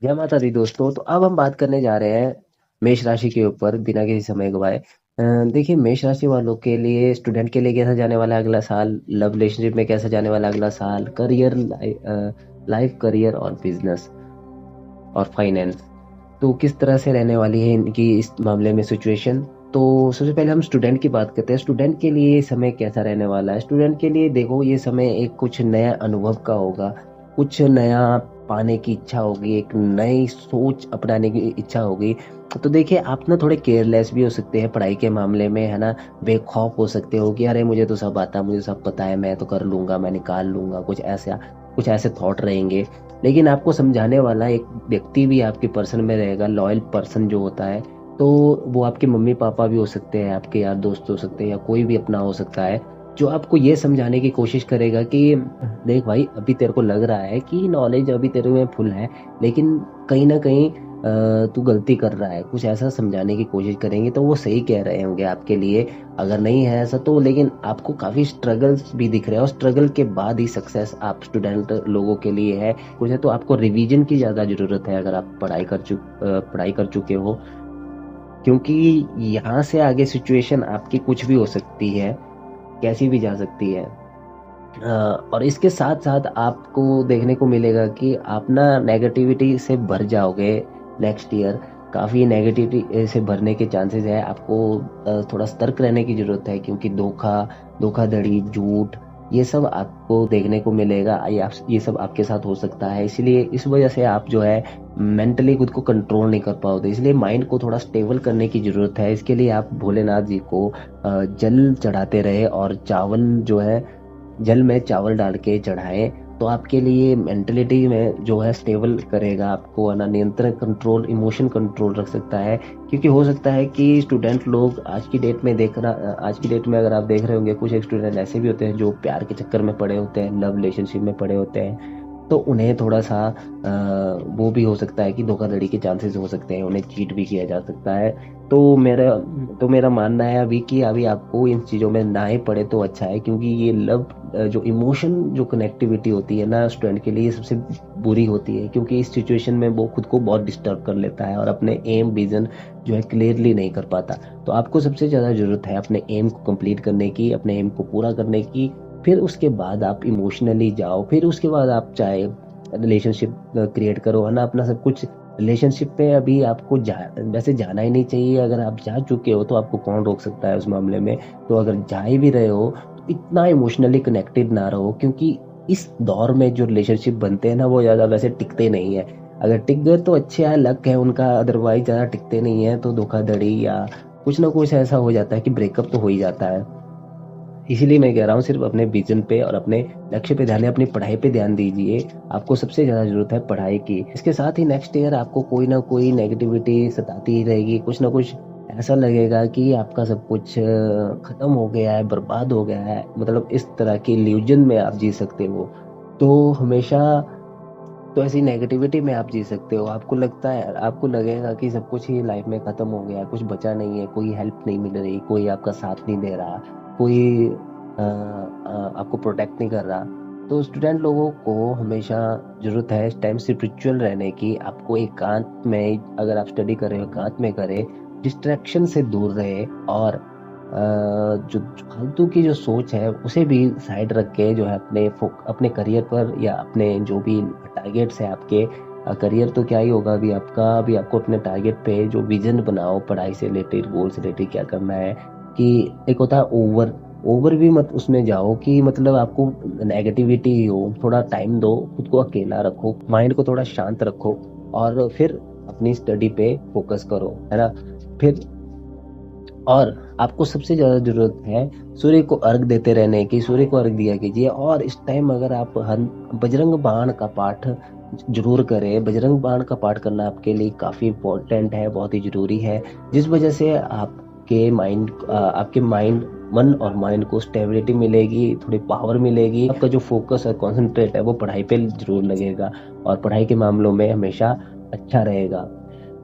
जय माता दी दोस्तों। तो अब हम बात करने जा रहे हैं मेष राशि के ऊपर बिना किसी समय गवाए। देखिए, मेष राशि वालों के लिए, स्टूडेंट के लिए कैसा जाने वाला है अगला साल, लव रिलेशनशिप में कैसा जाने वाला है अगला साल, करियर, लाइफ, करियर और बिजनेस और फाइनेंस, तो किस तरह से रहने वाली है इनकी इस मामले में सिचुएशन। तो सबसे पहले हम स्टूडेंट की बात करते हैं। स्टूडेंट के लिए ये समय कैसा रहने वाला है? स्टूडेंट के लिए देखो, ये समय एक कुछ नया अनुभव का होगा, कुछ नया पाने की इच्छा होगी, एक नई सोच अपनाने की इच्छा होगी। तो देखिए, आप ना थोड़े केयरलेस भी हो सकते हैं पढ़ाई के मामले में, है ना। बेखौफ हो सकते हो कि अरे मुझे तो सब आता है, मुझे सब पता है, मैं तो कर लूंगा, मैं निकाल लूंगा, कुछ ऐसे थॉट रहेंगे। लेकिन आपको समझाने वाला एक व्यक्ति भी आपके पर्सन में रहेगा, लॉयल पर्सन जो होता है। तो वो आपके मम्मी पापा भी हो सकते हैं, आपके यार दोस्त हो सकते हैं, या कोई भी अपना हो सकता है, जो आपको ये समझाने की कोशिश करेगा कि देख भाई, अभी तेरे को लग रहा है कि नॉलेज अभी तेरे में फुल है, लेकिन कहीं ना कहीं तू गलती कर रहा है। कुछ ऐसा समझाने की कोशिश करेंगे तो वो सही कह रहे होंगे आपके लिए। अगर नहीं है ऐसा तो, लेकिन आपको काफी स्ट्रगल्स भी दिख रहे हैं, और स्ट्रगल के बाद ही सक्सेस आप स्टूडेंट लोगों के लिए है। कुछ है तो आपको रिवीजन की ज्यादा जरूरत है अगर आप पढ़ाई कर चुके हो, क्योंकि यहाँ से आगे सिचुएशन आपकी कुछ भी हो सकती है, कैसी भी जा सकती है। और इसके साथ साथ आपको देखने को मिलेगा कि आप ना नेगेटिविटी से भर जाओगे नेक्स्ट ईयर। काफ़ी नेगेटिविटी से भरने के चांसेस है। आपको थोड़ा सतर्क रहने की ज़रूरत है, क्योंकि धोखाधड़ी, झूठ, ये सब आपको देखने को मिलेगा। ये सब आपके साथ हो सकता है, इसलिए इस वजह से आप जो है मेंटली खुद को कंट्रोल नहीं कर पाओगे। इसलिए माइंड को थोड़ा स्टेबल करने की ज़रूरत है। इसके लिए आप भोलेनाथ जी को जल चढ़ाते रहे, और चावल जो है, जल में चावल डाल के चढ़ाएं, तो आपके लिए मेंटलिटी में जो है स्टेबल करेगा आपको, है ना। नियंत्रण, कंट्रोल, इमोशन कंट्रोल रख सकता है। क्योंकि हो सकता है कि स्टूडेंट लोग आज की डेट में अगर आप देख रहे होंगे, कुछ एक स्टूडेंट ऐसे भी होते हैं जो प्यार के चक्कर में पड़े होते हैं, लव रिलेशनशिप में पड़े होते हैं। तो उन्हें थोड़ा सा वो भी हो सकता है कि धोखाधड़ी के चांसेस हो सकते हैं, उन्हें चीट भी किया जा सकता है। तो मेरा मानना है अभी कि अभी आपको इन चीज़ों में ना ही पड़े तो अच्छा है, क्योंकि ये लव, जो इमोशन, जो कनेक्टिविटी होती है ना स्टूडेंट के लिए, ये सबसे बुरी होती है। क्योंकि इस सिचुएशन में वो खुद को बहुत डिस्टर्ब कर लेता है, और अपने एम विजन जो है क्लियरली नहीं कर पाता। तो आपको सबसे ज़्यादा ज़रूरत है अपने एम को कंप्लीट करने की, अपने एम को पूरा करने की। फिर उसके बाद आप इमोशनली जाओ, फिर उसके बाद आप चाहे रिलेशनशिप क्रिएट करो, है ना, अपना सब कुछ। रिलेशनशिप पे अभी आपको वैसे जाना ही नहीं चाहिए। अगर आप जा चुके हो तो आपको कौन रोक सकता है उस मामले में। तो अगर जा ही भी रहे हो तो इतना इमोशनली कनेक्टेड ना रहो, क्योंकि इस दौर में जो रिलेशनशिप बनते हैं ना, वो ज़्यादा वैसे टिकते नहीं है। अगर टिक गए तो अच्छे है, लक है उनका, अदरवाइज ज़्यादा टिकते नहीं है। तो धोखाधड़ी या कुछ ना कुछ ऐसा हो जाता है कि ब्रेकअप तो हो ही जाता है। इसीलिए मैं कह रहा हूँ, सिर्फ अपने विजन पे और अपने लक्ष्य पे ध्यान दें, अपनी पढ़ाई पे ध्यान दीजिए। आपको सबसे ज़्यादा ज़रूरत है पढ़ाई की। इसके साथ ही नेक्स्ट ईयर आपको कोई ना कोई नेगेटिविटी सताती ही रहेगी, कुछ ना कुछ ऐसा लगेगा कि आपका सब कुछ खत्म हो गया है, बर्बाद हो गया है, मतलब इस तरह की इल्यूजन में आप जी सकते हो। तो हमेशा तो ऐसी नेगेटिविटी में आप जी सकते हो। आपको लगता है, आपको लगेगा कि सब कुछ ही लाइफ में खत्म हो गया है, कुछ बचा नहीं है, कोई हेल्प नहीं मिल रही, कोई आपका साथ नहीं दे रहा, कोई आपको प्रोटेक्ट नहीं कर रहा। तो स्टूडेंट लोगों को हमेशा जरूरत है इस टाइम स्पिरिचुअल रहने की। आपको एकांत में, अगर आप स्टडी कर रहे हो, एकांत में करें, डिस्ट्रैक्शन से दूर रहे, और जो फालतू की जो सोच है उसे भी साइड रख के जो है अपने करियर पर, या अपने जो भी टारगेट्स है आपके, करियर तो क्या ही होगा अभी आपका। अभी आपको अपने टारगेट पे जो विजन बनाओ, पढ़ाई से रिलेटेड, गोल से रिलेटेड क्या करना है। कि एक होता है ओवर, ओवर भी मत उसमें जाओ कि मतलब आपको नेगेटिविटी ही हो। थोड़ा टाइम दो, खुद को अकेला रखो, माइंड को थोड़ा शांत रखो, और फिर अपनी स्टडी पे फोकस करो, है ना। फिर, और आपको सबसे ज़्यादा ज़रूरत है सूर्य को अर्घ देते रहने की। सूर्य को अर्घ दिया कीजिए, और इस टाइम अगर आप हर बजरंग बाण का पाठ जरूर करें। बजरंग बाण का पाठ करना आपके लिए काफ़ी इम्पोर्टेंट है, बहुत ही ज़रूरी है। जिस वजह से आपके माइंड, मन और माइंड को स्टेबिलिटी मिलेगी, थोड़ी पावर मिलेगी। आपका जो फोकस और कॉन्सेंट्रेट है वो पढ़ाई पे जरूर लगेगा, और पढ़ाई के मामलों में हमेशा अच्छा रहेगा।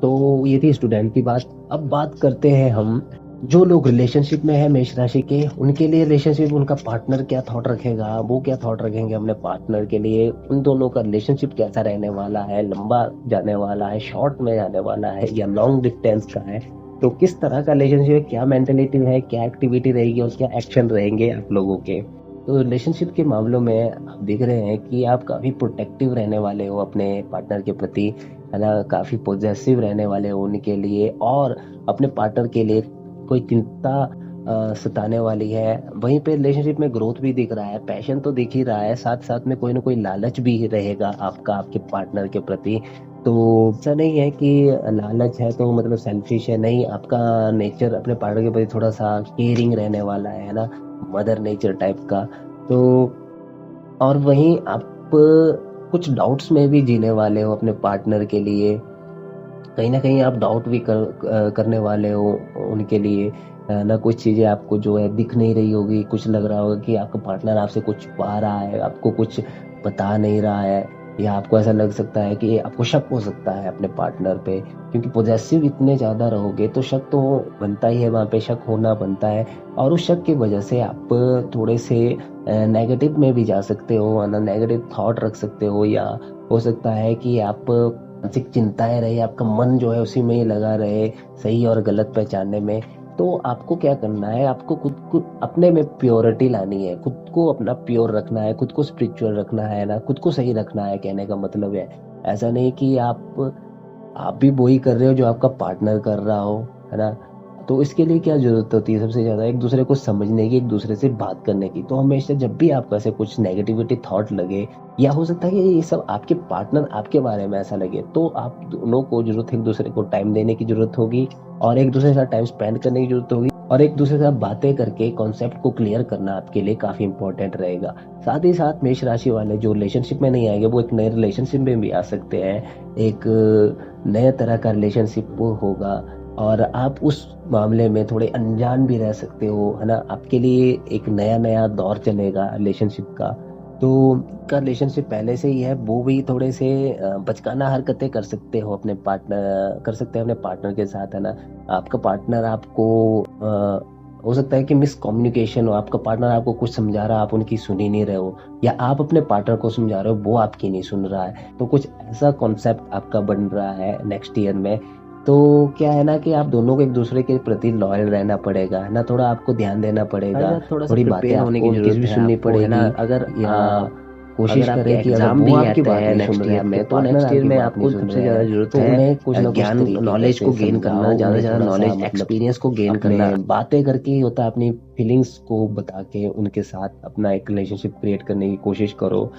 तो ये थी स्टूडेंट की बात। अब बात करते हैं हम जो लोग रिलेशनशिप में है मेष राशि के, उनके लिए रिलेशनशिप, उनका पार्टनर क्या थॉट रखेगा, वो क्या थॉट रखेंगे अपने पार्टनर के लिए, उन दोनों का रिलेशनशिप कैसा रहने वाला है, लंबा जाने वाला है, शॉर्ट में जाने वाला है या लॉन्ग डिस्टेंस का है, तो किस तरह का रिलेशनशिप है, क्या मेंटेलिटी है, क्या एक्टिविटी रहेगी और क्या एक्शन रहेंगे आप लोगों के। तो रिलेशनशिप के मामलों में आप देख रहे हैं कि आप काफी प्रोटेक्टिव रहने वाले हो अपने पार्टनर के प्रति, है ना, काफी पॉजेसिव रहने वाले हो उनके लिए, और अपने पार्टनर के लिए कोई चिंता सताने वाली है। वहीं पे रिलेशनशिप में ग्रोथ भी दिख रहा है, पैशन तो दिख ही रहा है, साथ साथ में कोई ना कोई लालच भी रहेगा आपका आपके पार्टनर के प्रति। तो ऐसा नहीं है कि लालच है तो मतलब सेल्फिश है, नहीं, आपका नेचर अपने पार्टनर के प्रति थोड़ा सा केयरिंग रहने वाला है ना, मदर नेचर टाइप का। तो और वहीं आप कुछ डाउट्स में भी जीने वाले हो अपने पार्टनर के लिए, कहीं न कहीं आप डाउट भी करने वाले हो उनके लिए, ना कुछ चीज़ें आपको जो है दिख नहीं रही होगी, कुछ लग रहा होगा कि आपका पार्टनर आपसे कुछ छुपा रहा है, आपको कुछ बता नहीं रहा है, या आपको ऐसा लग सकता है कि आपको शक हो सकता है अपने पार्टनर पे, क्योंकि पॉसेसिव इतने ज़्यादा रहोगे तो शक तो बनता ही है, वहाँ पे शक होना बनता है। और उस शक की वजह से आप थोड़े से नेगेटिव में भी जा सकते हो, है ना, नेगेटिव थॉट रख सकते हो, या हो सकता है कि आप मानसिक चिंताएं रहे, आपका मन जो है उसी में ही लगा रहे, सही और गलत पहचानने में। तो आपको क्या करना है, आपको खुद को अपने में प्योरिटी लानी है, खुद को अपना प्योर रखना है, खुद को स्पिरिचुअल रखना है ना, खुद को सही रखना है, कहने का मतलब है ऐसा नहीं कि आप भी वही कर रहे हो जो आपका पार्टनर कर रहा हो, है ना। तो इसके लिए क्या जरूरत होती है, सबसे ज्यादा एक दूसरे को समझने की, एक दूसरे से बात करने की। तो हमेशा जब भी आपको ऐसे कुछ नेगेटिविटी थॉट लगे, या हो सकता है कि ये सब आपके पार्टनर आपके बारे में ऐसा लगे, तो आप दोनों को जरूरत है एक दूसरे को टाइम देने की जरूरत होगी, और एक दूसरे के साथ टाइम स्पेंड करने की जरूरत होगी, और एक दूसरे के साथ बातें करके कॉन्सेप्ट को क्लियर करना आपके लिए काफी इंपॉर्टेंट रहेगा। साथ ही साथ मेष राशि वाले जो रिलेशनशिप में नहीं आएंगे वो एक नए रिलेशनशिप में भी आ सकते हैं, एक नए तरह का रिलेशनशिप होगा, और आप उस मामले में थोड़े अनजान भी रह सकते हो, है ना, आपके लिए एक नया नया दौर चलेगा रिलेशनशिप का। तो का रिलेशनशिप पहले से ही है, वो भी थोड़े से बचकाना हरकतें कर सकते हो अपने पार्टनर, कर सकते हैं अपने पार्टनर के साथ, है ना। आपका पार्टनर आपको हो सकता है कि मिस कम्युनिकेशन हो, आपका पार्टनर आपको कुछ समझा रहा है, आप उनकी सुन ही नहीं रहे हो, या आप अपने पार्टनर को समझा रहे हो, वो आपकी नहीं सुन रहा है, तो कुछ ऐसा कॉन्सेप्ट आपका बन रहा है नेक्स्ट ईयर में। तो क्या है ना कि आप दोनों को एक दूसरे के प्रति लॉयल रहना पड़ेगा, है ना, थोड़ा आपको ध्यान देना पड़ेगा, थोड़ा सा थोड़ी बातें प्रिपेयर होने आपको की उनकी जरूरत भी है सुननी आपको, है ना। पड़ेगी। अगर या कोशिश अगर आपके करें कि अगर एग्जाम वो भी आपकी आते बात हैं नहीं सुन नेक्स्ट रहे ईयर आपके में, तो पार्टनर नेक्स्ट ईयर आपकी में बात नहीं आपको सुन सबसे रहे ज़्यादा हैं, ज़रूरत तो है उन्हें कुछ ना कुछ ज्ञान तरीके नॉलेज कैसे को गेन करना, समझाओ, ज़्यादा से उन्हें ज़्यादा थोड़ा सा नॉलेज मतलब एक्सपीरियंस को गेन अपने करना। बातें करके ही होता है, अपनी फीलिंग्स को बता के उनके साथ अपना एक रिलेशनशिप क्रिएट करने की कोशिश करो,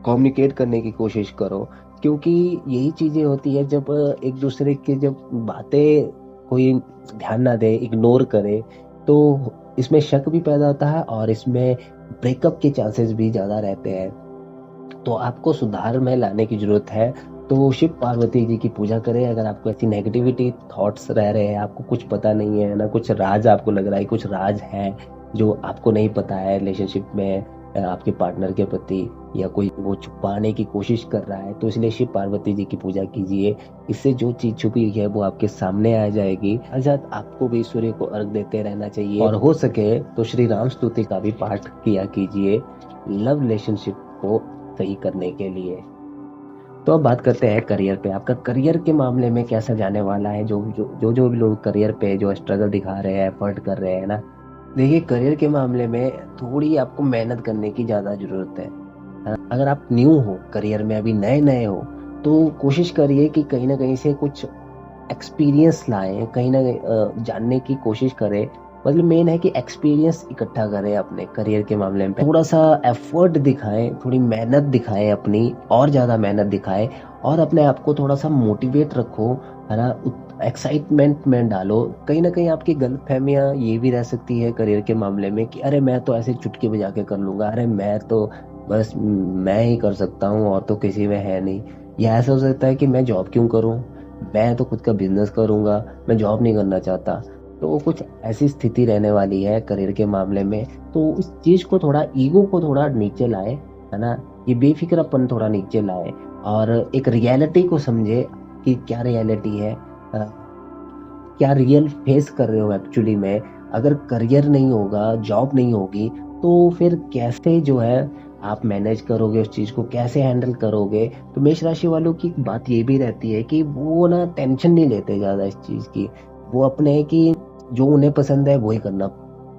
कम्युनिकेट करने की कोशिश करो, क्योंकि यही चीजें होती है जब एक दूसरे की जब बातें कोई ध्यान ना दे, इग्नोर करे, तो इसमें शक भी पैदा होता है और इसमें ब्रेकअप के चांसेस भी ज्यादा रहते हैं। तो आपको सुधार में लाने की जरूरत है। तो शिव पार्वती जी की पूजा करें, अगर आपको ऐसी नेगेटिविटी थॉट्स रह रहे हैं, आपको कुछ पता नहीं है ना, कुछ राज आपको लग रहा है, कुछ राज है जो आपको नहीं पता है रिलेशनशिप में आपके पार्टनर के प्रति, या कोई वो छुपाने की कोशिश कर रहा है, तो इसलिए शिव पार्वती जी की पूजा कीजिए। इससे जो चीज छुपी हुई है वो आपके सामने आ जाएगी। अर्थात आपको भी सूर्य को अर्घ देते रहना चाहिए, और हो सके तो श्री राम स्तुति का भी पाठ किया कीजिए लव रिलेशनशिप को सही करने के लिए। तो अब बात करते हैं करियर पे, आपका करियर के मामले में कैसा जाने वाला है। जो भी लोग करियर पे जो स्ट्रगल दिखा रहे हैं, एफर्ट कर रहे हैं ना, देखिए करियर के मामले में थोड़ी आपको मेहनत करने की ज्यादा जरूरत है। अगर आप न्यू हो करियर में, अभी नए नए हो, तो कोशिश करिए कि कहीं ना कहीं से कुछ एक्सपीरियंस लाएं, कहीं ना कहीं जानने की कोशिश करें। मतलब मेन है कि एक्सपीरियंस इकट्ठा करें अपने करियर के मामले में, थोड़ा सा एफर्ट दिखाएं, थोड़ी मेहनत दिखाएं अपनी, और ज़्यादा मेहनत दिखाएं, और अपने आप को थोड़ा सा मोटिवेट रखो, है ना, एक्साइटमेंट में डालो। कहीं ना कहीं आपकी गलत फहमियाँ ये भी रह सकती है करियर के मामले में कि अरे मैं तो ऐसे चुटकी बजा के कर लूंगा, अरे मैं तो बस मैं ही कर सकता हूँ और तो किसी में है नहीं, या ऐसा हो सकता है कि मैं जॉब क्यों करूँ, मैं तो खुद का बिजनेस करूंगा, मैं जॉब नहीं करना चाहता। तो कुछ ऐसी स्थिति रहने वाली है करियर के मामले में। तो इस चीज को थोड़ा, ईगो को थोड़ा नीचे लाए, है ना, ये बेफिक्रापन थोड़ा नीचे लाए, और एक रियलिटी को समझे कि क्या रियलिटी है, क्या रियल फेस कर रहे हो एक्चुअली में। अगर करियर नहीं होगा, जॉब नहीं होगी, तो फिर कैसे जो है आप मैनेज करोगे उस चीज़ को, कैसे हैंडल करोगे। तो मेष राशि वालों की बात ये भी रहती है कि वो ना टेंशन नहीं लेते ज़्यादा इस चीज़ की। वो अपने है कि जो उन्हें पसंद है वही करना,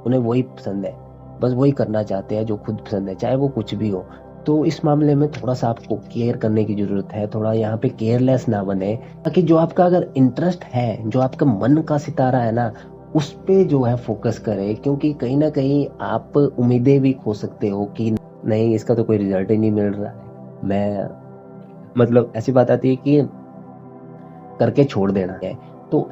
उन्हें वही पसंद है, बस वही करना चाहते हैं जो खुद पसंद है, चाहे वो कुछ भी हो। तो इस मामले में थोड़ा सा आपको केयर करने की ज़रूरत है, थोड़ा यहाँ पे केयरलेस ना बने, ताकि जो आपका अगर इंटरेस्ट है, जो आपका मन का सितारा है ना, उस पे जो है फोकस करें। क्योंकि कहीं ना कहीं आप उम्मीदें भी खो सकते हो कि नहीं, इसका तो कोई रिजल्ट ही नहीं मिल रहा है, मैं मतलब ऐसी बात आती है कि करके छोड़ देना है। तो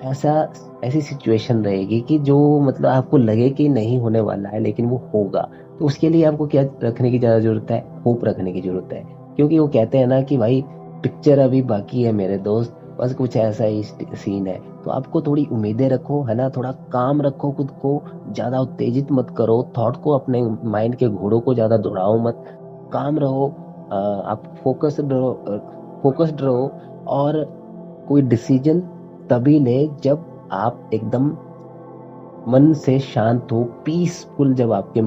ऐसी सिचुएशन रहेगी कि जो मतलब आपको लगे कि नहीं होने वाला है लेकिन वो होगा। तो उसके लिए आपको क्या रखने की ज़्यादा ज़रूरत है, होप रखने की ज़रूरत है। क्योंकि वो कहते हैं ना कि भाई पिक्चर अभी बाकी है मेरे दोस्त, बस कुछ ऐसा ही सीन है। तो आपको थोड़ी उम्मीदें रखो, है ना, थोड़ा काम रखो खुद को, ज़्यादा उत्तेजित मत करो, थॉट को, अपने माइंड के घोड़ों को ज़्यादा दौड़ाओ मत, काम रहो। आप फोकस्ड रहो। और कोई डिसीजन तभी ले जब आप एकदम मन से शांत हो, पीसफुल, जब आपके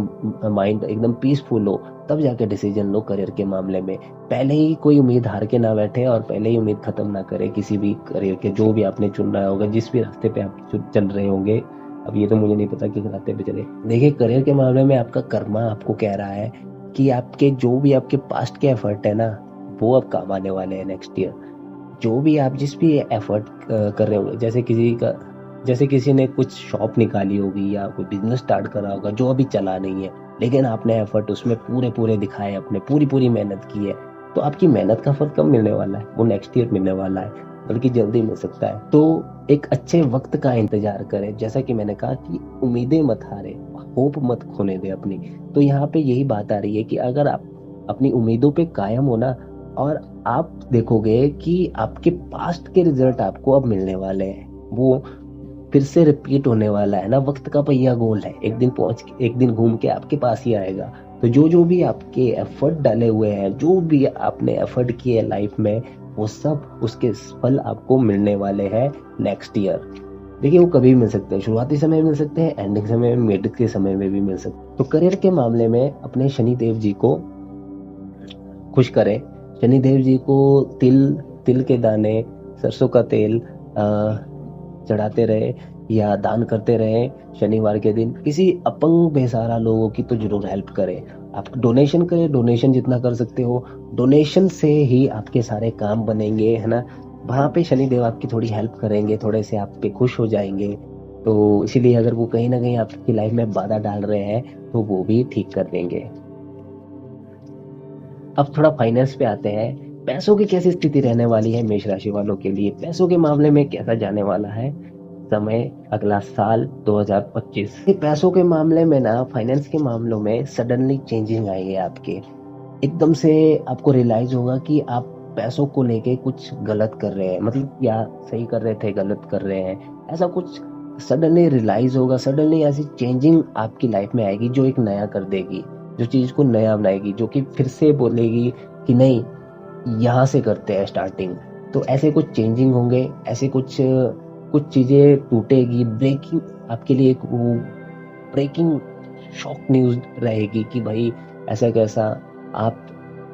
माइंड एकदम पीसफुल हो, तब जाके डिसीजन लो करियर के मामले में। पहले ही कोई उम्मीद हार के ना बैठे और पहले ही उम्मीद खत्म ना करे किसी भी करियर के, जो भी आपने चुन रहा होगा, जिस भी रास्ते पे आप चल रहे होंगे। अब ये तो मुझे नहीं पता किस रास्ते पे चले। देखिए करियर के मामले में आपका कर्मा आपको कह रहा है कि आपके जो भी आपके पास्ट के एफर्ट है ना, वो अब काम आने वाले हैं नेक्स्ट ईयर। जो भी आप जिस भी एफर्ट कर रहे होंगे, जैसे किसी ने कुछ शॉप निकाली होगी या कोई बिजनेस स्टार्ट करा होगा जो अभी चला नहीं है, लेकिन आपने एफर्ट उसमें पूरे पूरे दिखाए, अपने पूरी पूरी मेहनत की है, तो आपकी मेहनत का फल कब मिलने वाला है, वो नेक्स्ट ईयर मिलने वाला है, बल्कि जल्दी मिल सकता है। तो एक अच्छे वक्त का इंतजार करें। जैसा कि मैंने कहा कि उम्मीदें मत हारे, होप मत खोने दे अपनी। तो यहाँ पे यही बात आ रही है कि अगर आप अपनी उम्मीदों पे कायम हो ना, और आप देखोगे कि आपके पास्ट के रिजल्ट आपको अब मिलने वाले हैं, वो फिर से रिपीट होने वाला है ना। वक्त का पहिया गोल है, एक दिन घूम के आपके पास ही आएगा। तो जो जो भी आपके एफर्ट डाले हुए हैं, जो भी आपने एफर्ट किए लाइफ में, वो सब उसके फल आपको मिलने वाले हैं नेक्स्ट ईयर। देखिए वो कभी भी मिल सकते हैं, शुरुआती समय में मिल सकते हैं, एंडिंग समय में, मिड के समय में भी मिल सकते हैं। तो करियर के मामले में अपने शनिदेव जी को खुश करें। शनिदेव जी को तिल के दाने, सरसों का तेल चढ़ाते रहे या दान करते रहे। शनिवार के दिन किसी अपंग बेसहारा लोगों की तो जरूर हेल्प करें। आप डोनेशन करें, डोनेशन जितना कर सकते हो, डोनेशन से ही आपके सारे काम बनेंगे, है ना। वहाँ पे शनिदेव आपकी थोड़ी हेल्प करेंगे, थोड़े से आप पे खुश हो जाएंगे। तो इसीलिए अगर वो कहीं ना कहीं आपकी लाइफ में बाधा डाल रहे हैं तो वो भी ठीक कर देंगे। अब थोड़ा फाइनेंस पे आते हैं। पैसों की कैसी स्थिति रहने वाली है मेष राशि वालों के लिए, पैसों के मामले में कैसा जाने वाला है समय, अगला साल 2025। पैसों के मामले में ना, फाइनेंस के मामलों में सडनली चेंजिंग आई है आपके। एकदम से आपको रियलाइज होगा कि आप पैसों को लेके कुछ गलत कर रहे हैं, मतलब या सही कर रहे थे, गलत कर रहे हैं, ऐसा कुछ सडनली रियलाइज होगा। सडनली ऐसी चेंजिंग आपकी लाइफ में आएगी जो एक नया कर देगी, जो चीज को नया बनाएगी, जो कि फिर से बोलेगी कि नहीं, यहाँ से करते हैं स्टार्टिंग। तो ऐसे कुछ चेंजिंग होंगे, ऐसे कुछ कुछ चीजें टूटेगी, ब्रेकिंग आपके लिए, एक वो ब्रेकिंग शॉक न्यूज रहेगी कि भाई ऐसा कैसा। आप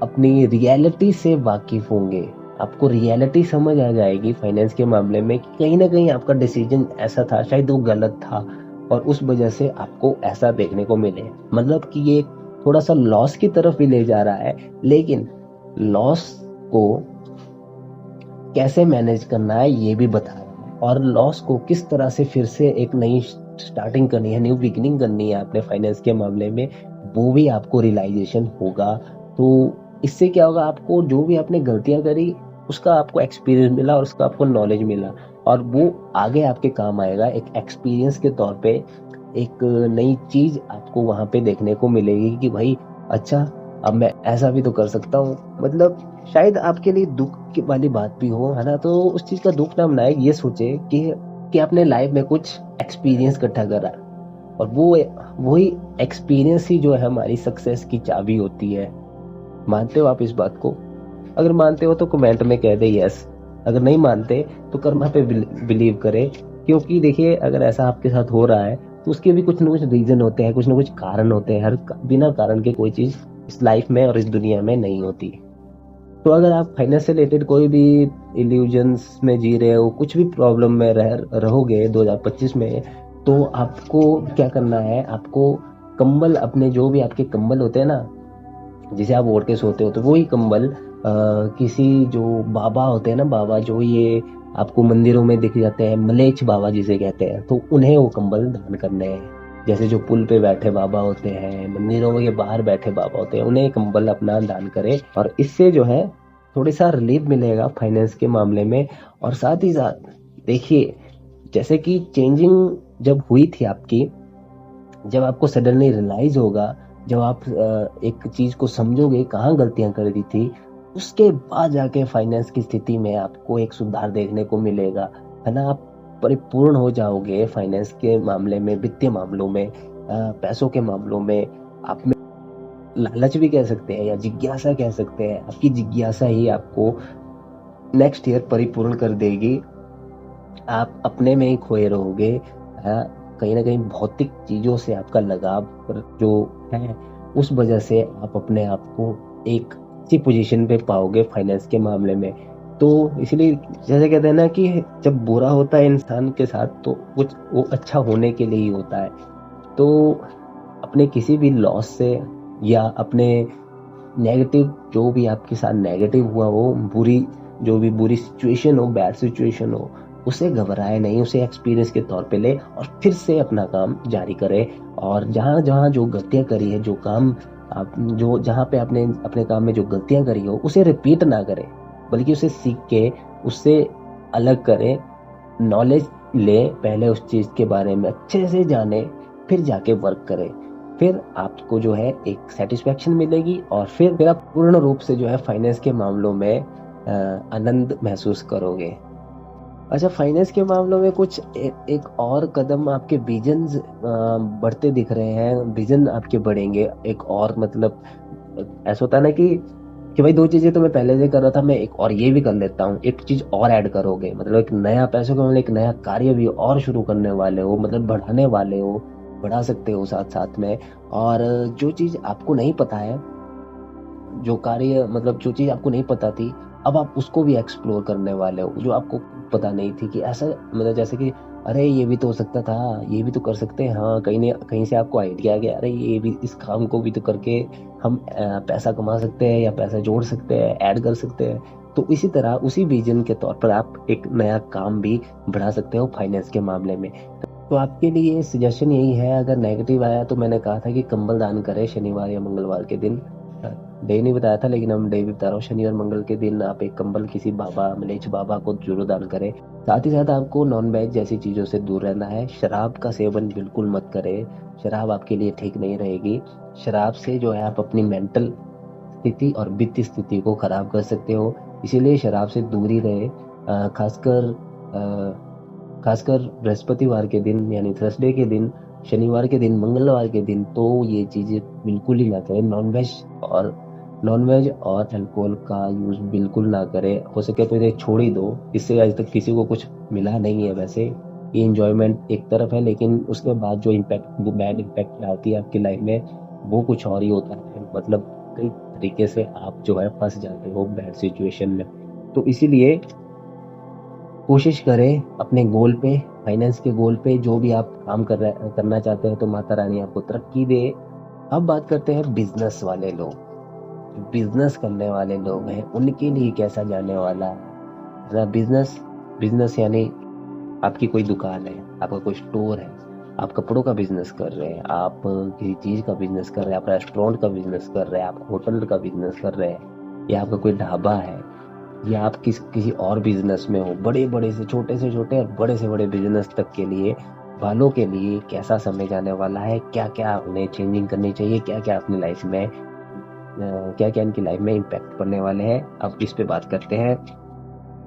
अपनी रियलिटी से वाकिफ होंगे, आपको रियलिटी समझ आ जाएगी फाइनेंस के मामले में कि कहीं ना कहीं आपका डिसीजन ऐसा था, शायद वो गलत था, और उस वजह से आपको ऐसा देखने को मिले। मतलब कि ये थोड़ा सा लॉस की तरफ भी ले जा रहा है, लेकिन लॉस को कैसे मैनेज करना है ये भी बता रहा है, और लॉस को किस तरह से फिर से एक नई स्टार्टिंग करनी है, न्यू बिगिनिंग करनी है अपने फाइनेंस के मामले में, वो भी आपको रियलाइजेशन होगा। तो इससे क्या होगा, आपको जो भी आपने गलतियां करी उसका आपको एक्सपीरियंस मिला और उसका आपको नॉलेज मिला, और वो आगे आपके काम आएगा एक एक्सपीरियंस के तौर पे। एक नई चीज आपको वहां पे देखने को मिलेगी कि भाई अच्छा, अब मैं ऐसा भी तो कर सकता हूँ। मतलब शायद आपके लिए दुख की वाली बात भी हो, है ना, तो उस चीज का दुख ना मनाए, ये सोचे कि आपने लाइफ में कुछ एक्सपीरियंस इकट्ठा करा, और वो वही एक्सपीरियंस ही जो है हमारी सक्सेस की चाबी होती है। मानते हो आप इस बात को? अगर मानते हो तो कमेंट में कह दे यस, अगर नहीं मानते तो कर्मा पे बिलीव करें क्योंकि देखिए अगर ऐसा आपके साथ हो रहा है तो उसके भी कुछ ना कुछ रीजन होते हैं, कुछ ना कुछ कारण होते हैं। बिना कारण के कोई चीज इस लाइफ में और इस दुनिया में नहीं होती। तो अगर आप फाइनेंस से रिलेटेड कोई भी इल्यूजन्स में जी रहे हो, कुछ भी प्रॉब्लम में रहोगे 2025 में, तो आपको क्या करना है, आपको कंबल, अपने जो भी आपके कंबल होते हैं ना, जिसे आप ओढ़ के सोते हो, तो वही कंबल किसी जो बाबा होते हैं ना, बाबा जो ये आपको मंदिरों में दिख जाते हैं, मलेच्छ बाबा जिसे कहते हैं, तो उन्हें वो कंबल दान करने हैं। जैसे जो पुल पे बैठे बाबा होते हैं, मंदिरों के बाहर बैठे बाबा होते हैं, उन्हें कंबल अपना दान करें, और इससे जो है थोड़ी सा रिलीफ मिलेगा फाइनेंस के मामले में। और साथ ही साथ देखिए, जैसे कि चेंजिंग जब हुई थी आपकी, जब आपको सडनली रियलाइज होगा, जब आप एक चीज को समझोगे कहाँ गलतियां कर दी थी, उसके बाद जाके फाइनेंस की स्थिति में आपको एक सुधार देखने को मिलेगा, है ना। आप परिपूर्ण हो जाओगे फाइनेंस के मामले में, वित्तीय मामलों में, पैसों के मामलों में। आप में लालच भी कह सकते हैं या जिज्ञासा कह सकते हैं, आपकी जिज्ञासा ही आपको नेक्स्ट ईयर परिपूर्ण कर देगी। आप अपने में ही खोए रहोगे। कहीं ना कहीं भौतिक चीजों से आपका लगाव जो है, उस वजह से आप अपने आप को एक अच्छी पोजीशन पे पाओगे फाइनेंस के मामले में। तो इसलिए जैसे कहते हैं ना कि जब बुरा होता है इंसान के साथ, तो कुछ वो अच्छा होने के लिए ही होता है। तो अपने किसी भी लॉस से, या अपने नेगेटिव, जो भी आपके साथ नेगेटिव हुआ हो, बुरी, जो भी बुरी सिचुएशन हो, बैड सिचुएशन हो, उसे घबराए नहीं, उसे एक्सपीरियंस के तौर पे ले और फिर से अपना काम जारी करे। और जहाँ जहाँ जो गलतियाँ करी है, जो काम आप, जो जहाँ पे आपने अपने काम में जो गलतियाँ करी हो, उसे रिपीट ना करें, बल्कि उसे सीख के उससे अलग करें। नॉलेज ले, पहले उस चीज़ के बारे में अच्छे से जाने, फिर जाके वर्क करें। फिर आपको जो है एक सेटिस्फेक्शन मिलेगी, और फिर आप पूर्ण रूप से जो है फाइनेंस के मामलों में आनंद महसूस करोगे। अच्छा, फाइनेंस के मामलों में कुछ एक और कदम आपके विजन्स बढ़ते दिख रहे हैं, विजन आपके बढ़ेंगे एक और, मतलब ऐसा होता है ना कि भाई दो चीजें तो मैं पहले से कर रहा था, मैं एक और ये भी कर लेता हूँ, एक चीज और ऐड करोगे, मतलब एक नया पैसों के मामले, एक नया कार्य भी और शुरू करने वाले हो, मतलब बढ़ाने वाले हो, बढ़ा सकते हो साथ साथ में। और जो चीज आपको नहीं पता है, जो कार्य, मतलब जो चीज आपको नहीं पता थी, अब आप उसको भी एक्सप्लोर करने वाले हो, जो आपको पता नहीं थी कि ऐसा, मतलब जैसे कि अरे ये भी तो हो सकता था, ये भी तो कर सकते हैं, हाँ कहीं ने कहीं से आपको आइडिया आ गया, अरे ये भी, इस काम को भी तो करके हम पैसा कमा सकते हैं, या पैसा जोड़ सकते हैं, ऐड कर सकते हैं। तो इसी तरह उसी विजन के तौर पर आप एक नया काम भी बढ़ा सकते हो फाइनेंस के मामले में। तो आपके लिए सजेशन यही है, अगर नेगेटिव आया तो मैंने कहा था कि कंबल दान करें शनिवार या मंगलवार के दिन। डे नहीं बताया था, लेकिन हम डे भी बता रहा हूँ, शनि और मंगल के दिन आप एक कंबल किसी बाबा, मलेच्छ बाबा को जरूर दान करें। साथ ही साथ आपको नॉन वेज जैसी चीज़ों से दूर रहना है, शराब का सेवन बिल्कुल मत करें, शराब आपके लिए ठीक नहीं रहेगी। शराब से जो है आप अपनी मेंटल स्थिति और वित्तीय स्थिति को खराब कर सकते हो, इसीलिए शराब से दूरी रहे। खासकर बृहस्पतिवार के दिन, यानी थर्सडे के दिन, शनिवार के दिन, मंगलवार के दिन, तो ये चीज़ें बिल्कुल ही ना करें। नॉनवेज और अल्कोहल का यूज बिल्कुल ना करें, हो सके तो इसे छोड़ ही दो। इससे आज तक किसी को कुछ मिला नहीं है। वैसे ये इंजॉयमेंट एक तरफ है, लेकिन उसके बाद जो इम्पैक्ट, वो बैड इम्पैक्ट आती है आपकी लाइफ में, वो कुछ और ही होता है। मतलब कई तरीके से आप जो है फंस जाते हो बैड सिचुएशन में। तो इसीलिए कोशिश करें अपने गोल पे, फाइनेंस के गोल पे, जो भी आप काम करना चाहते हैं, तो माता रानी आपको तरक्की दे। अब बात करते हैं बिजनेस वाले लोग, बिजनेस करने वाले लोग हैं, उनके लिए कैसा जाने वाला है। बिजनेस, बिजनेस यानी आपकी कोई दुकान है, आपका कोई स्टोर है, आप कपड़ों का बिजनेस कर रहे हैं, आप किसी चीज का बिजनेस कर रहे हैं, आप रेस्टोरेंट का बिजनेस कर रहे हैं, आप होटल का बिजनेस कर रहे हैं, या आपका कोई ढाबा है, या आप किसी और बिजनेस में हो। बड़े बड़े से छोटे और बड़े से बड़े बिजनेस तक के लिए, वालों के लिए कैसा समय जाने वाला है, क्या क्या उन्हें चेंजिंग करनी चाहिए, क्या क्या अपनी लाइफ में, क्या क्या इनकी लाइफ में इम्पैक्ट पड़ने वाले हैं, अब इस पे बात करते हैं।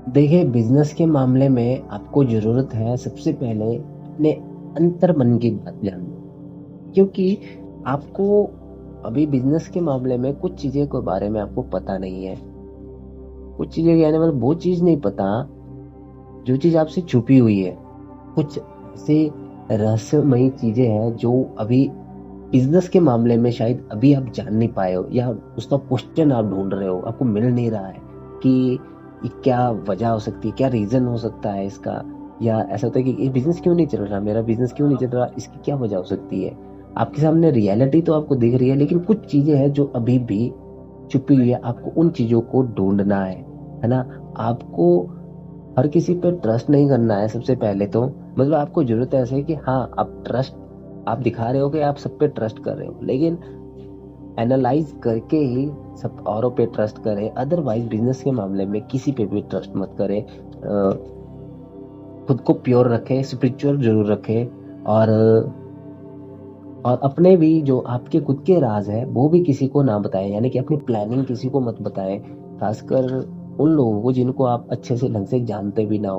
देखिए, बिजनेस के मामले में आपको जरूरत है सबसे पहले अपने अंतर मन की बात जानना, क्योंकि आपको अभी बिजनेस के मामले में कुछ चीजें के बारे में आपको पता नहीं है। कुछ चीजें कहने मतलब वो चीज नहीं पता जो चीज आपसे छुपी हुई है। कुछ ऐसे रहस्यमयी चीजें हैं जो अभी बिजनेस के मामले में शायद अभी आप जान नहीं पाए हो, या उसका क्वेश्चन आप ढूंढ रहे हो, आपको मिल नहीं रहा है कि ये क्या वजह हो सकती है, क्या रीजन हो सकता है इसका। या ऐसा होता है कि ये बिजनेस क्यों नहीं चल रहा, मेरा बिजनेस क्यों नहीं चल रहा, इसकी क्या वजह हो सकती है। आपके सामने रियलिटी तो आपको दिख रही है, लेकिन कुछ चीजें हैं जो अभी भी छुपी हुई है, आपको उन चीजों को ढूंढना है ना। आपको हर किसी पे ट्रस्ट नहीं करना है सबसे पहले तो। मतलब आपको जरूरत है ऐसे कि हाँ, आप ट्रस्ट आप दिखा रहे हो कि आप सब पे ट्रस्ट कर रहे हो, लेकिन एनालाइज करके ही सब औरों पे ट्रस्ट करें। अदरवाइज बिजनेस के मामले में किसी पे भी ट्रस्ट मत करें। खुद को प्योर रखें, स्पिरिचुअल जरूर रखें, और अपने भी जो आपके खुद के राज है वो भी किसी को ना बताएं, यानी कि अपनी प्लानिंग किसी को मत बताएं, खासकर उन लोगों को जिनको आप अच्छे से ढंग से जानते भी ना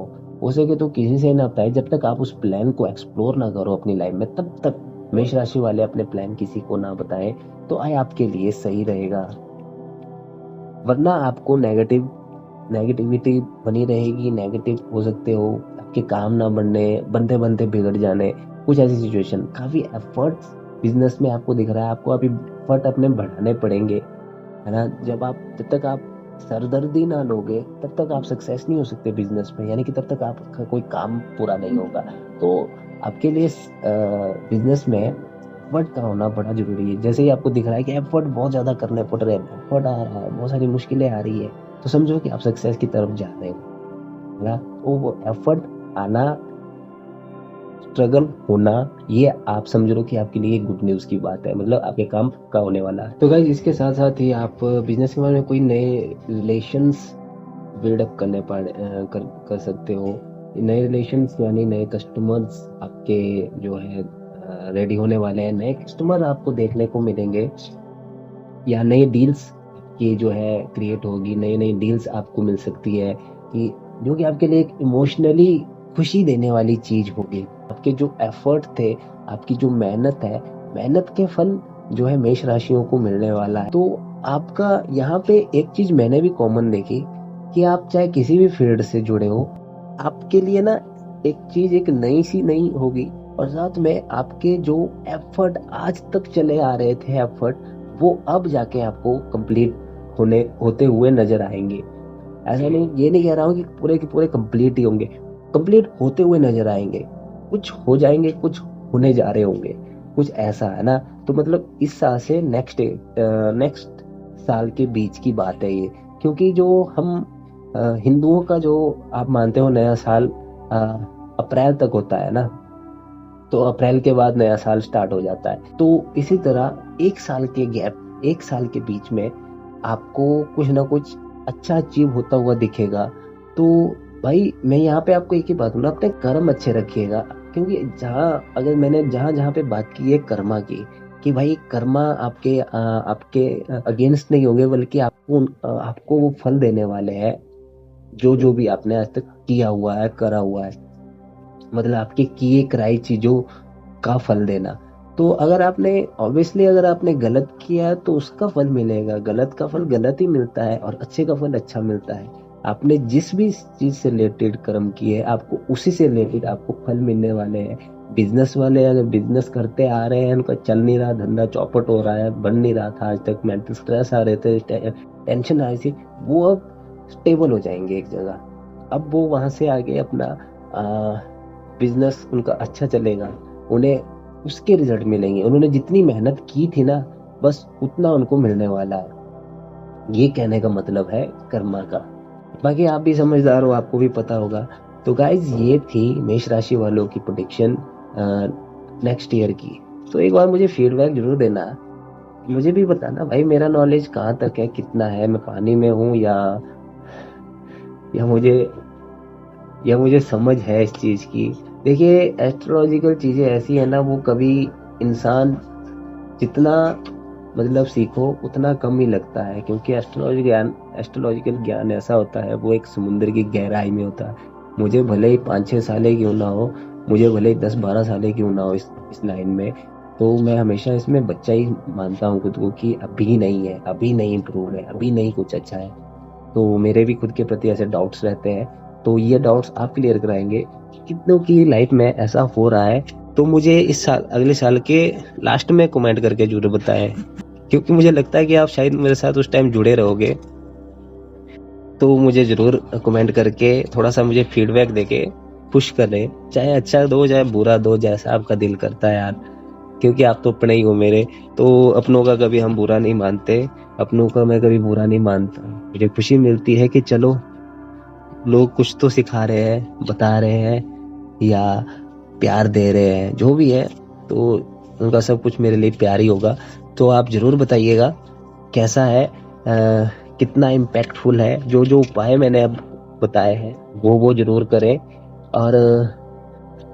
हो सके तो किसी से ना बताएं। जब तक आप उस प्लान को एक्सप्लोर ना करो अपनी लाइफ में, तब तक मेष राशि वाले अपने प्लान किसी को ना बताएं, तो आए आपके लिए सही रहेगा। वरना आपको नेगेटिविटी बनी रहेगी, नेगेटिव हो सकते हो, आपके काम ना बनने, बनते बनते बिगड़ जाने, कुछ ऐसी सिचुएशन। काफी एफर्ट्स बिजनेस में आपको दिख रहा है, आपको अभी एफर्ट अपने बढ़ाने पड़ेंगे, है ना। जब तक आप सरदर्दी ना लोगे तब तक आप सक्सेस नहीं हो सकते बिजनेस में, यानी कि तब तक आपका कोई काम पूरा नहीं होगा। तो आपके लिए बिजनेस में एफर्ट का होना बड़ा जरूरी है। जैसे ही आपको दिख रहा है कि एफर्ट बहुत ज्यादा करने पड़ रहे हैं, एफर्ट आ रहा है, बहुत सारी मुश्किलें आ रही है, तो समझो कि आप सक्सेस की तरफ जा रहे हो, है ना। तो वो एफर्ट आना, स्ट्रगल होना, ये आप समझ लो कि आपके लिए गुड न्यूज की बात है, मतलब आपके काम का होने वाला है। तो गाइस, इसके साथ साथ ही आप बिजनेस के बारे में कोई नए रिलेशंस बिल्डअप कर सकते हो। नए रिलेशंस यानी नए कस्टमर्स आपके जो है रेडी होने वाले हैं, नए कस्टमर आपको देखने को मिलेंगे, या नई डील्स की जो है क्रिएट होगी, नई नई डील्स आपको मिल सकती है कि जो कि आपके लिए एक इमोशनली खुशी देने वाली चीज होगी। आपके जो एफर्ट थे, आपकी जो मेहनत है, मेहनत के फल जो है मेष राशियों को मिलने वाला है। तो आपका यहाँ पे एक चीज मैंने भी कॉमन देखी कि आप चाहे किसी भी फील्ड से जुड़े हो, आपके लिए ना एक चीज एक नई सी नहीं होगी, और साथ में आपके जो एफर्ट आज तक चले आ रहे थे एफर्ट, वो अब जाके आपको कंप्लीट होते हुए नजर आएंगे। ऐसा नहीं, ये नहीं कह रहा हूँ कि पूरे के पूरे कंप्लीट ही होंगे, कंप्लीट होते हुए नजर आएंगे। कुछ हो जाएंगे, कुछ होने जा रहे होंगे, कुछ ऐसा है ना। तो मतलब इस साल से नेक्स्ट साल के बीच की बात है ये, क्योंकि जो हम हिंदुओं का जो आप मानते हो नया साल अ, अप्रैल तक होता है ना, तो अप्रैल के बाद नया साल स्टार्ट हो जाता है। तो इसी तरह एक साल के बीच में आपको कुछ ना कुछ अच्छा अचीव होता हुआ दिखेगा। तो भाई मैं यहाँ पे आपको एक ही बात बोलूँ, अपने कर्म अच्छे रखिएगा, क्योंकि अगर मैंने जहाँ जहाँ पे बात की है कर्मा की, कि भाई कर्मा आपके अगेंस्ट नहीं होंगे, बल्कि आपको वो फल देने वाले हैं जो जो भी आपने आज तक किया हुआ है, करा हुआ है, मतलब आपके किए कराई चीजों का फल देना। तो अगर आपने गलत किया है तो उसका फल मिलेगा, गलत का फल गलत ही मिलता है और अच्छे का फल अच्छा मिलता है। आपने जिस भी चीज से रिलेटेड कर्म किए, आपको उसी से रिलेटेड आपको फल मिलने वाले हैं। बिजनेस वाले अगर बिजनेस करते आ रहे हैं, उनका चल नहीं रहा, धंधा चौपट हो रहा है, बन नहीं रहा था आज तक, मेंटल स्ट्रेस आ रहे थे, टेंशन आ रही थी, वो अब स्टेबल हो जाएंगे एक जगह। अब वो वहां से आगे अपना बिजनेस उनका अच्छा चलेगा, उन्हें उसके रिजल्ट मिलेंगे, उन्होंने जितनी मेहनत की थी ना, बस उतना उनको मिलने वाला है। ये कहने का मतलब है कर्मा का। बाकी आप भी समझदार हो, आपको भी पता होगा। तो गाइज, ये थी मेष राशि वालों की प्रोडिक्शन नेक्स्ट ईयर की। तो एक बार मुझे फीडबैक जरूर देना, मुझे भी बताना भाई मेरा नॉलेज कहाँ तक है, कितना है, मैं पानी में हूँ या मुझे या मुझे समझ है इस चीज की। देखिए, एस्ट्रोलॉजिकल चीजें ऐसी है ना, वो कभी इंसान जितना मतलब सीखो उतना कम ही लगता है, क्योंकि एस्ट्रोलॉजिकल ज्ञान ऐसा होता है, वो एक समुद्र की गहराई में होता है। मुझे भले ही 5-6 साल क्यों ना हो, मुझे भले ही 10-12 साल क्यों ना हो इस लाइन में, तो मैं हमेशा इसमें बच्चा ही मानता हूँ खुद को, कि अभी नहीं है, अभी नहीं इम्प्रूव है, अभी नहीं कुछ अच्छा है। तो मेरे भी खुद के प्रति ऐसे डाउट्स रहते हैं। तो ये डाउट्स आप क्लियर कराएंगे। कितनों की लाइफ में ऐसा हो रहा है, तो मुझे इस साल, अगले साल के लास्ट में कमेंट करके जरूर बताएं, क्योंकि मुझे लगता है कि आप शायद मेरे साथ उस टाइम जुड़े रहोगे। तो मुझे जरूर कमेंट करके थोड़ा सा मुझे फीडबैक देके पुश करें, चाहे अच्छा दो चाहे बुरा दो, जैसा आपका दिल करता है यार, क्योंकि आप तो अपने ही हो मेरे। तो अपनों का कभी हम बुरा नहीं मानते, अपनों का मैं कभी बुरा नहीं मानता। मुझे खुशी मिलती है कि चलो लोग कुछ तो सिखा रहे हैं, बता रहे हैं, या प्यार दे रहे हैं, जो भी है, तो उनका सब कुछ मेरे लिए प्यार ही होगा। तो आप जरूर बताइएगा कैसा है, कितना इम्पैक्टफुल है। जो जो उपाय मैंने अब बताए हैं वो जरूर करें। और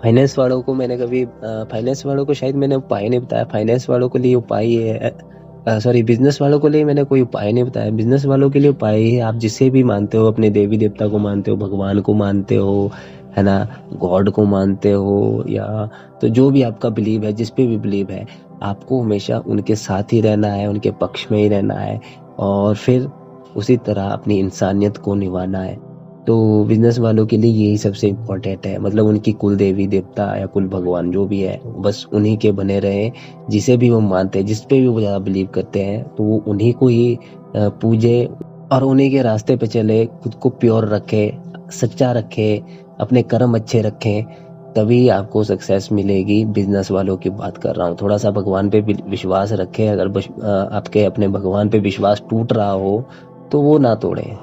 फाइनेंस वालों को मैंने कभी फाइनेंस वालों को शायद मैंने उपाय नहीं बताया। फाइनेंस वालों के लिए उपाय ये है, सॉरी, बिजनेस वालों के लिए मैंने कोई उपाय नहीं बताया। बिजनेस वालों के लिए उपाय है, आप जिसे भी मानते हो, अपने देवी देवता को मानते हो, भगवान को मानते हो, है ना, गॉड को मानते हो, या तो जो भी आपका बिलीव है, जिस पे भी बिलीव है, आपको हमेशा उनके साथ ही रहना है, उनके पक्ष में ही रहना है, और फिर उसी तरह अपनी इंसानियत को निभाना है। तो बिजनेस वालों के लिए यही सबसे इम्पोर्टेंट है, मतलब उनकी कुल देवी देवता या कुल भगवान जो भी है, बस उन्हीं के बने रहे। जिसे भी वो मानते हैं, जिस पे भी वो ज़्यादा बिलीव करते हैं, तो वो उन्हीं को ही पूजे और उन्हीं के रास्ते पे चले, खुद को प्योर रखे, सच्चा रखे, अपने कर्म अच्छे रखें, तभी आपको सक्सेस मिलेगी। बिजनेस वालों की बात कर रहा हूँ। थोड़ा सा भगवान पे विश्वास रखें। अगर आपके अपने भगवान पे विश्वास टूट रहा हो तो वो ना तोड़ें,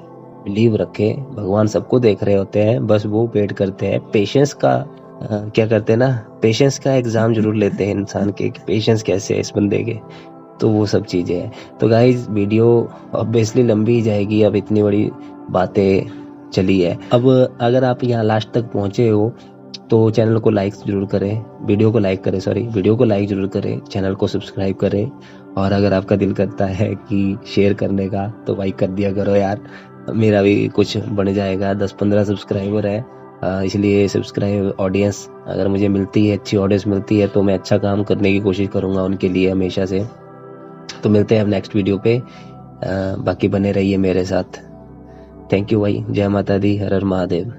बिलीव रखें। भगवान सबको देख रहे होते हैं, बस वो वेट करते हैं। पेशेंस का क्या करते हैं ना, पेशेंस का एग्जाम जरूर लेते हैं इंसान के, पेशेंस कैसे है इस बंदे के। तो वो सब चीजें हैं। तो गाइज वीडियो ऑब्वियसली लंबी ही जाएगी, अब इतनी बड़ी बातें चली है। अब अगर आप यहाँ लास्ट तक पहुंचे हो तो चैनल को लाइक जरूर करें, वीडियो को लाइक करें, सॉरी, वीडियो को लाइक जरूर करें, चैनल को सब्सक्राइब करें, और अगर आपका दिल करता है कि शेयर करने का तो भाई कर दिया करो यार, मेरा भी कुछ बन जाएगा। 10-15 सब्सक्राइबर है, इसलिए सब्सक्राइब ऑडियंस अगर मुझे मिलती है, अच्छी ऑडियंस मिलती है, तो मैं अच्छा काम करने की कोशिश करूंगा उनके लिए हमेशा से। तो मिलते हैं अब नेक्स्ट वीडियो पे, बाकी बने रहिए मेरे साथ। थैंक यू भाई, जय माता दी, हर हर महादेव।